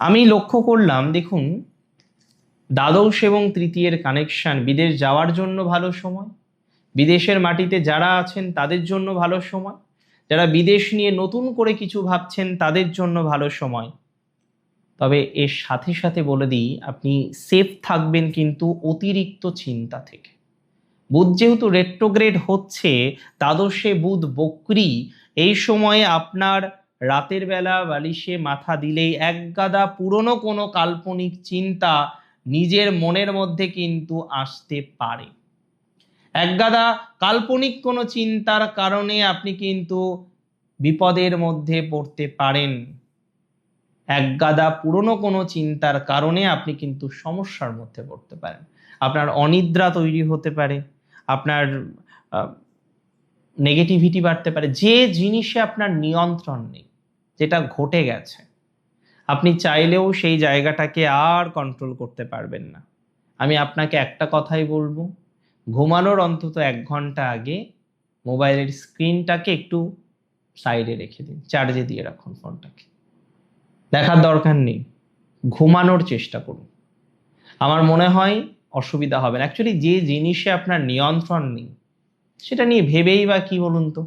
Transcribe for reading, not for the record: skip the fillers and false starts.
আমি লক্ষ্য করলাম, দেখুন, দ্বাদশ এবং তৃতীয়ের কানেকশন বিদেশ যাওয়ার জন্য ভালো সময়, বিদেশের মাটিতে যারা আছেন তাদের জন্য ভালো সময়, যারা বিদেশ নিয়ে নতুন করে কিছু ভাবছেন তাদের জন্য ভালো সময়। তবে এর সাথে সাথে বলে দিই, আপনি সেফ থাকবেন কিন্তু অতিরিক্ত চিন্তা থেকে। বুধ যেহেতু রেট্রোগ্রেড হচ্ছে, দ্বাদশে বুধ বক্রী, এই সময়ে আপনার রাতের বেলা বালিশে মাথা দিলেই একগাদা পুরনো কোনো কাল্পনিক চিন্তা নিজের মনের মধ্যে কিন্তু আসতে পারে। একগাদা কাল্পনিক কোনো চিন্তার কারণে আপনি কিন্তু বিপদের মধ্যে পড়তে পারেন। একগাদা পুরনো কোনো চিন্তার কারণে আপনি কিন্তু সমস্যার মধ্যে পড়তে পারেন। আপনার অনিদ্রা তৈরি হতে পারে, আপনার নেগেটিভিটি বাড়তে পারে। যে জিনিসে আপনার নিয়ন্ত্রণ নেই, যেটা ঘটে গেছে, আপনি চাইলেও সেই জায়গাটাকে আর কন্ট্রোল করতে পারবেন না। আমি আপনাকে একটা কথাই বলবো, ঘুমানোর অন্তত 1 ঘন্টা আগে মোবাইলের স্ক্রিনটাকে একটু সাইডে রেখে দিন, চার্জে দিয়ে রাখুন ফোনটাকে। দেখার দরকার নেই, ঘুমানোর চেষ্টা করুন। আমার মনে হয় অসুবিধা হবে না। অ্যাকচুয়ালি যে জিনিসে আপনার নিয়ন্ত্রণ নেই সেটা নিয়ে ভেবেই বা কি বলুন তো।